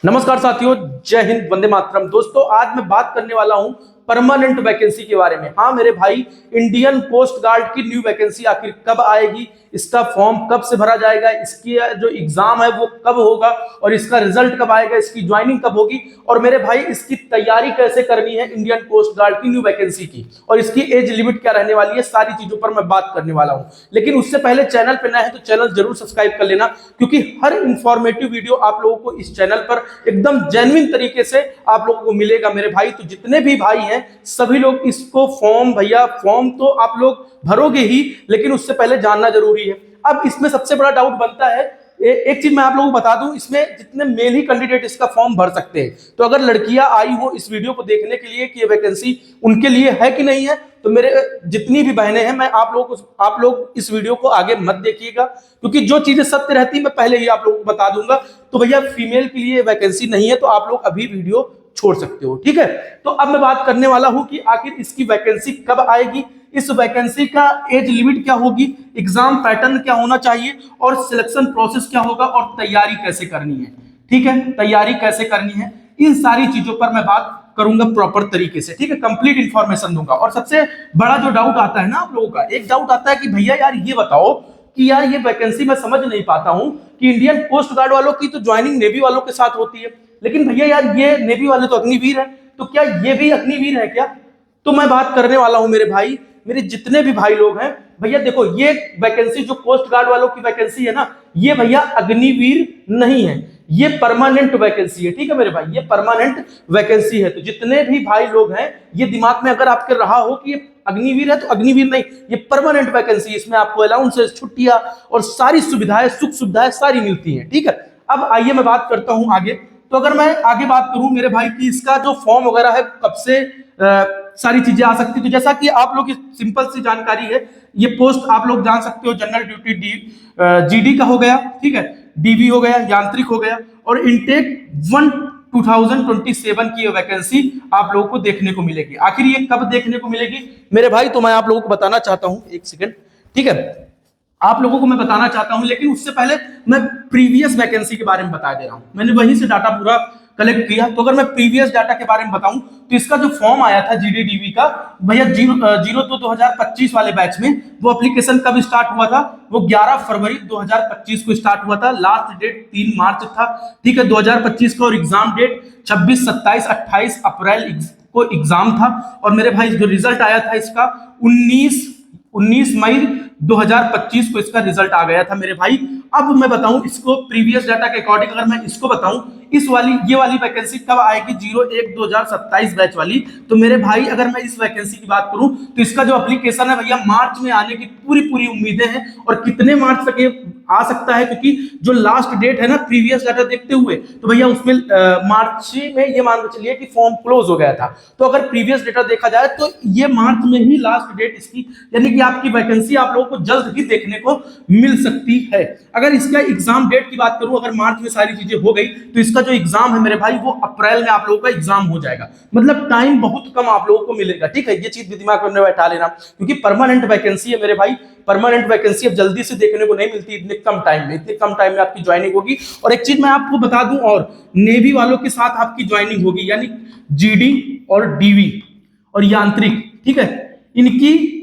नमस्कार साथियों, जय हिंद, वंदे मातरम। दोस्तों, आज मैं बात करने वाला हूं परमानेंट वैकेंसी के बारे में। हाँ मेरे भाई, इंडियन कोस्ट गार्ड की न्यू वैकेंसी आखिर कब आएगी, इसका फॉर्म कब से भरा जाएगा, इसकी जो एग्जाम है वो कब होगा और इसका रिजल्ट कब आएगा, इसकी ज्वाइनिंग कब होगी और मेरे भाई इसकी तैयारी कैसे करनी है इंडियन कोस्ट गार्ड की न्यू वैकेंसी की, और इसकी एज लिमिट क्या रहने वाली है, सारी चीजों पर मैं बात करने वाला हूं। लेकिन उससे पहले चैनल पर नया है तो चैनल जरूर सब्सक्राइब कर लेना, क्योंकि हर इंफॉर्मेटिव वीडियो आप लोगों को इस चैनल पर एकदम जेन्युइन तरीके से आप लोगों को मिलेगा मेरे भाई। तो जितने भी भाई हैं सभी लोग इसको फॉर्म तो आप लोग भरोगे ही, लेकिन उससे पहले जानना जरूरी है। अब इसमें सबसे बड़ा डाउट बनता है, एक चीज मैं आप लोगों को बता दूं, इसमें जितने मेल ही कैंडिडेट इसका फॉर्म भर सकते हैं। तो अगर लड़कियां आई हो इस वीडियो को देखने के लिए कि ये वैकेंसी उनके लिए है कि नहीं है, तो मेरे जितनी भी बहनें हैं, मैं आप लोग इस वीडियो को आगे मत देखिएगा, क्योंकि जो चीजें सत्य रहती है मैं पहले ही आप लोगों को बता दूंगा। तो भैया फीमेल के लिए वैकेंसी नहीं है, तो आप लोग अभी वीडियो छोड़ सकते हो, ठीक है। तो अब मैं बात करने वाला हूं कि आखिर इसकी वैकेंसी कब आएगी, इस वैकेंसी का एज लिमिट क्या होगी, एग्जाम पैटर्न क्या होना चाहिए और सिलेक्शन प्रोसेस क्या होगा और तैयारी कैसे करनी है, ठीक है। तैयारी कैसे करनी है, इन सारी चीजों पर मैं बात करूंगा प्रॉपर तरीके से, ठीक है। कंप्लीट इंफॉर्मेशन दूंगा। और सबसे बड़ा जो डाउट आता है ना आप लोगों का, एक डाउट आता है कि भैया यार ये बताओ कि यार ये वैकेंसी मैं समझ नहीं पाता हूं कि इंडियन कोस्ट गार्ड वालों की तो ज्वाइनिंग नेवी वालों के साथ होती है, लेकिन भैया यार ये नेवी वाले तो अग्निवीर है, तो क्या ये भी अग्निवीर है क्या? तो मैं बात करने वाला हूं मेरे भाई, मेरे जितने भी भाई लोग हैं, भैया देखो ये वैकेंसी जो कोस्ट गार्ड वालों की वैकेंसी है ना, ये भैया अग्निवीर नहीं है, ये परमानेंट वैकेंसी है, ठीक है मेरे भाई, ये परमानेंट वैकेंसी है। तो जितने भी भाई लोग हैं, ये दिमाग में अगर आपके रहा हो कि ये अग्निवीर है, तो अग्निवीर नहीं, ये परमानेंट वैकेंसी, इसमें आपको अलाउंसेस, छुट्टियां और सारी सुविधाएं, सुख सुविधाएं सारी मिलती हैं, ठीक है। अब आइए मैं बात करता हूं आगे। तो अगर मैं आगे बात करूं मेरे भाई कि इसका जो फॉर्म वगैरह है कब से सारी चीजें आ सकती है, तो जैसा कि आप लोग सिंपल सी जानकारी है, ये पोस्ट आप लोग जान सकते हो, जनरल ड्यूटी जीडी का हो गया, ठीक है, डीवी हो गया, यांत्रिक हो गया, और इनटेक 2027 की वैकेंसी आप लोगों को देखने को मिलेगी। आखिर ये कब देखने को मिलेगी मेरे भाई, तो मैं आप लोगों को बताना चाहता हूं, एक सेकंड, ठीक है, आप लोगों को मैं बताना चाहता हूं। लेकिन उससे पहले मैं प्रीवियस वैकेंसी के बारे में बता दे रहा हूं, मैंने वहीं से डाटा पूरा कलेक्ट किया। तो अगर मैं प्रीवियस डाटा के बारे में बताऊं, तो इसका जो फॉर्म आया था जीडीडीवी का, भैया 2025 वाले बैच में, वो एप्लीकेशन कब स्टार्ट हुआ था, वो 11 फरवरी 2025 को स्टार्ट हुआ था। लास्ट डेट 3 मार्च था, ठीक है, 2025 का। और एग्जाम डेट 26, 27, 28 अप्रैल को एग्जाम था। और मेरे भाई जो रिजल्ट आया था इसका 19 मई 2025 को इसका रिजल्ट आ गया था मेरे भाई। अब मैं बताऊं इसको प्रीवियस डाटा के अकॉर्डिंग, अगर मैं इसको बताऊं ये वाली वैकेंसी कब आएगी, 01/2027 बैच वाली, तो मेरे भाई अगर मैं इस वैकेंसी की बात करूं, तो इसका जो एप्लीकेशन है भैया मार्च में आने की पूरी उम्मीदें हैं। और कितने मार्च तक ये आ सकता है, क्योंकि जो लास्ट डेट है ना प्रीवियस डाटा देखते हुए, तो भैया उसमें मार्च में ये मान के चलिए कि फॉर्म क्लोज हो गया था। तो अगर प्रीवियस डेटा देखा जाए तो ये मार्च में ही लास्ट डेट इसकी, यानी कि आपकी वैकेंसी आप लोगों को जल्द ही देखने को मिल सकती है। अगर इसका एग्जाम डेट की बात करूं, अगर मार्च में सारी चीजें हो गई, तो इसका जो एग्जाम है मेरे भाई वो अप्रैल में आप लोगों का एग्जाम हो जाएगा। मतलब टाइम बहुत कम आप लोगों को मिलेगा, ठीक है। ये चीज भी दिमाग में बैठा लेना, क्योंकि परमानेंट वैकेंसी है मेरे भाई, परमानेंट वैकेंसी अब जल्दी से देखने को नहीं मिलती इतने कम टाइम में आपकी ज्वाइनिंग होगी। और एक चीज मैं आपको बता दूं, और नेवी वालों के साथ आपकी ज्वाइनिंग होगी, यानी जीडी और डीवी और यांत्रिक, ठीक है, इनकी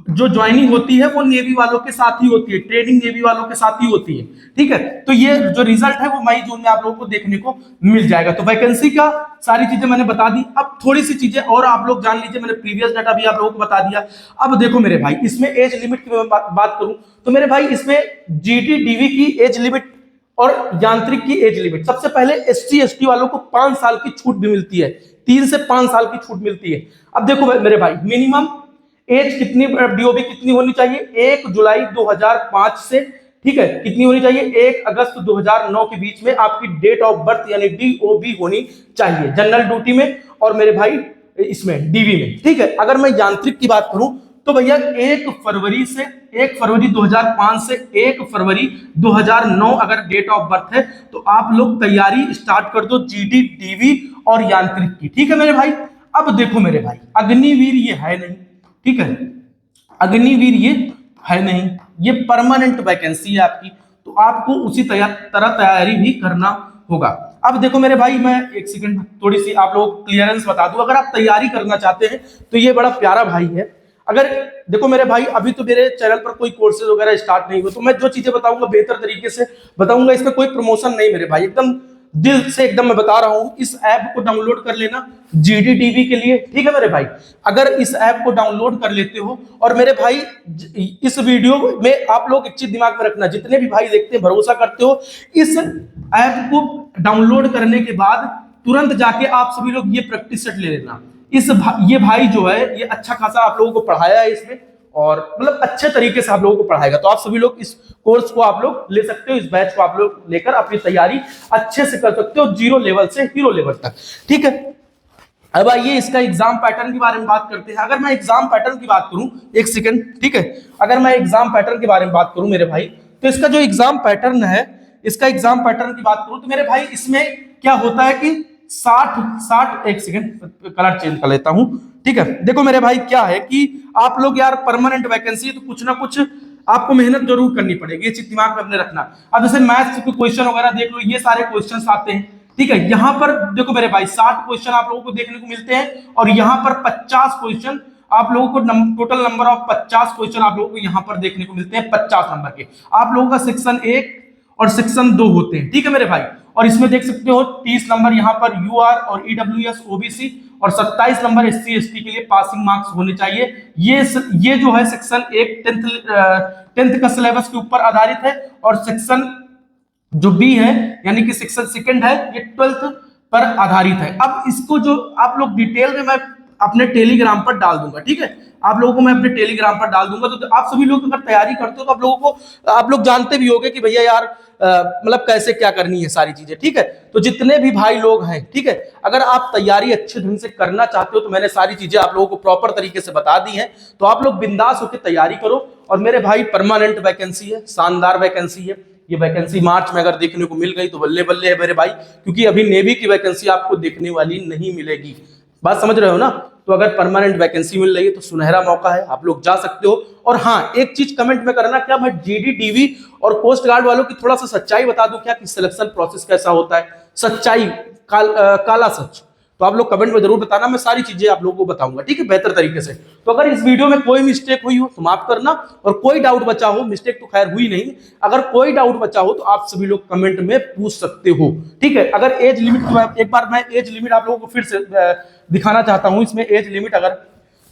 जो ज्वाइनिंग होती है वो नेवी वालों के साथ ही होती है, ट्रेनिंग नेवी वालों के साथ ही होती है, ठीक है। तो ये जो रिजल्ट है वो मई जून में आप लोगों को देखने को मिल जाएगा। तो वैकेंसी का सारी चीजें मैंने बता दी। अब थोड़ी सी चीजें और आप लोग जान लीजिए, मैंने प्रीवियस डाटा भी आप लोगों को बता दिया। अब देखो मेरे भाई, इसमें एज लिमिट की मैं बात करूं, तो मेरे भाई इसमें जीडी डीवी की एज लिमिट और यांत्रिक की एज लिमिट, सबसे पहले एसटी एसटी वालों को 5 साल की छूट भी मिलती है, 3 से 5 साल की छूट मिलती है। अब देखो मेरे भाई, मिनिमम एज कितनी डीओबी कितनी होनी चाहिए, 1 जुलाई 2005 से, ठीक है, कितनी होनी चाहिए, 1 अगस्त 2009 के बीच में आपकी डेट ऑफ बर्थ यानी डीओबी होनी चाहिए, जनरल ड्यूटी में और मेरे भाई इसमें डीवी में, ठीक है। अगर मैं यांत्रिक की बात करूं, तो भैया 1 फरवरी 2005 से 1 फरवरी 2009 अगर डेट ऑफ बर्थ है, तो आप लोग तैयारी स्टार्ट कर दो जीडी डीवी और यांत्रिक की, ठीक है मेरे भाई। अब देखो मेरे भाई, अग्निवीर ये है नहीं, ठीक है, अग्निवीर ये है नहीं, ये परमानेंट वैकेंसी है आपकी, तो आपको उसी तरह तैयारी भी करना होगा। अब देखो मेरे भाई, मैं एक सेकंड थोड़ी सी आप लोगों को क्लियरेंस बता दूं। अगर आप तैयारी करना चाहते हैं तो ये बड़ा प्यारा भाई है। अगर देखो मेरे भाई, अभी तो मेरे चैनल पर कोई कोर्सेज वगैरह स्टार्ट नहीं हुए, तो मैं जो चीजें बताऊंगा बेहतर तरीके से बताऊंगा। इसमें कोई प्रमोशन नहीं मेरे भाई, एकदम दिल से एकदम मैं बता रहा हूं। इस ऐप को डाउनलोड कर लेना GDTV के लिए, ठीक है मेरे भाई। अगर इस ऐप को डाउनलोड कर लेते हो, और मेरे भाई इस वीडियो में आप लोग एक चीज दिमाग में रखना, जितने भी भाई देखते हैं भरोसा करते हो, इस ऐप को डाउनलोड करने के बाद तुरंत जाके आप सभी लोग ये प्रैक्टिस सेट ले लेना। ये भाई जो है ये अच्छा खासा आप लोगों को पढ़ाया है इसमें, और मतलब अच्छे तरीके से आप लोगों को पढ़ाएगा। तो आप सभी लोग इस कोर्स को आप लोग ले सकते हो, इस बैच को आप लोग लेकर अपनी तैयारी अच्छे से कर सकते हो, 0 लेवल से हीरो लेवल तक, ठीक है। अब आइए इसका एग्जाम पैटर्न के बारे में बात करते हैं। अगर मैं एग्जाम पैटर्न की बात करूं, एक सेकंड, ठीक है, अगर मैं एग्जाम पैटर्न के बारे में बात करूं मेरे भाई, तो इसका जो एग्जाम पैटर्न है, इसका एग्जाम पैटर्न की बात करूं तो मेरे भाई इसमें क्या होता है कि 60 एक सेकंड कलर चेंज कर लेता हूं, ठीक है। देखो मेरे भाई क्या है कि आप लोग यार परमानेंट वैकेंसी है तो कुछ ना कुछ आपको मेहनत जरूर करनी पड़ेगी, ये चीज दिमाग में अपने रखना। अब जैसे मैथ्स के क्वेश्चन वगैरह देख लो, ये सारे क्वेश्चंस आते हैं, ठीक है। यहां पर देखो मेरे भाई 60 क्वेश्चन आप लोगों को देखने को मिलते हैं, और यहां पर 50 क्वेश्चन आप लोगों को टोटल नंबर ऑफ 50 क्वेश्चन आप लोगों को यहां पर देखने को मिलते हैं, 50 नंबर के। आप लोगों का सेक्शन 1 और सेक्शन 2 होते हैं, ठीक है मेरे भाई। और इसमें देख सकते हो 30 नंबर यहाँ पर UR और EWS OBC, और 27 नंबर SC ST के लिए पासिंग मार्क्स होने चाहिए। ये जो है सेक्शन 1 10th का सिलेबस के ऊपर आधारित है, और सेक्शन जो B है यानी कि सेक्शन 2 है, ये 12th पर आधारित है। अब इसको जो आप लोग डिटेल में मैं अपने टेलीग्राम पर डाल दूंगा, ठीक है, आप लोगों को मैं अपने टेलीग्राम पर डाल दूंगा। तो आप सभी लोग अगर तैयारी करते हो तो आप लोग जानते भी होंगे कि भैया यार मतलब कैसे क्या करनी है सारी चीजें, ठीक है। तो जितने भी भाई लोग हैं, ठीक है, अगर आप तैयारी अच्छे ढंग से करना चाहते हो तो मैंने सारी चीजें आप लोगों को प्रॉपर तरीके से बता दी हैं। तो आप लोग बिंदास होकर तैयारी करो। और मेरे भाई परमानेंट वैकेंसी है, शानदार वैकेंसी है। ये वैकेंसी मार्च में अगर देखने को मिल गई तो बल्ले बल्ले है मेरे भाई, क्योंकि अभी नेवी की वैकेंसी आपको देखने वाली नहीं मिलेगी। बात समझ रहे हो ना। तो अगर परमानेंट वैकेंसी मिल रही है तो सुनहरा मौका है, आप लोग जा सकते हो। और हाँ, एक चीज कमेंट में करना, क्या मैं GDTV और कोस्ट गार्ड वालों की थोड़ा सा सच्चाई बता दूं क्या, कि सिलेक्शन प्रोसेस कैसा होता है, सच्चाई काला सच। तो आप लोग कमेंट में जरूर बताना, मैं सारी चीजें आप लोगों को बताऊंगा, ठीक है, बेहतर तरीके से। तो अगर इस वीडियो में कोई मिस्टेक हुई हो तो माफ करना, और कोई डाउट बचा हो, मिस्टेक तो खैर हुई नहीं, अगर कोई डाउट बचा हो तो आप सभी लोग कमेंट में पूछ सकते हो, ठीक है। अगर एज लिमिट, एक बार मैं एज लिमिट आप लोगों को फिर से दिखाना चाहता हूं। इसमें एज लिमिट, अगर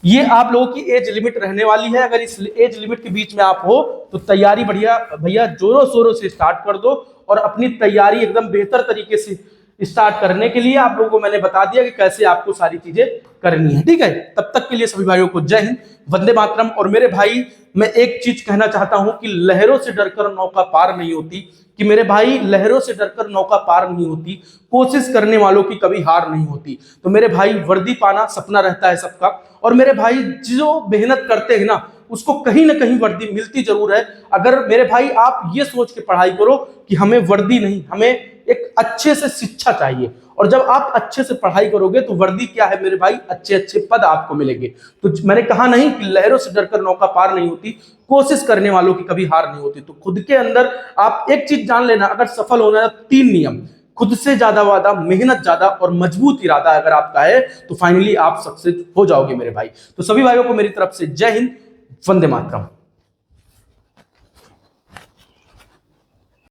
ये आप लोगों की एज लिमिट रहने वाली है, अगर इस एज लिमिट के बीच में आप हो तो तैयारी बढ़िया भैया जोरों शोरों से स्टार्ट कर दो, और अपनी तैयारी एकदम बेहतर तरीके से स्टार्ट करने के लिए आप लोगों को मैंने बता दिया कि कैसे आपको सारी चीजें करनी है, ठीक है। तब तक के लिए सभी भाइयों को जय हिंद, वंदे मातरम। और मेरे भाई मैं एक चीज कहना चाहता हूं कि लहरों से डरकर नौका पार नहीं होती, कि मेरे भाई लहरों से डरकर नौका पार नहीं होती, कोशिश करने वालों की कभी हार नहीं होती। तो मेरे भाई वर्दी पाना सपना रहता है सबका, और मेरे भाई जो मेहनत करते हैं ना उसको कहीं ना कहीं वर्दी मिलती जरूर है। अगर मेरे भाई आप ये सोच के पढ़ाई करो कि हमें वर्दी नहीं, हमें एक अच्छे से शिक्षा चाहिए, और जब आप अच्छे से पढ़ाई करोगे तो वर्दी क्या है मेरे भाई, अच्छे अच्छे पद आपको मिलेंगे। तो मैंने कहा नहीं कि लहरों से डरकर नौका पार नहीं होती, कोशिश करने वालों की कभी हार नहीं होती। तो खुद के अंदर आप एक चीज जान लेना, अगर सफल होना है 3 नियम, खुद से ज्यादा वादा, मेहनत ज्यादा, और मजबूत इरादा अगर आपका है तो फाइनली आप सक्सेस हो जाओगे मेरे भाई। तो सभी भाइयों को मेरी तरफ से जय हिंद, वंदे मातरम।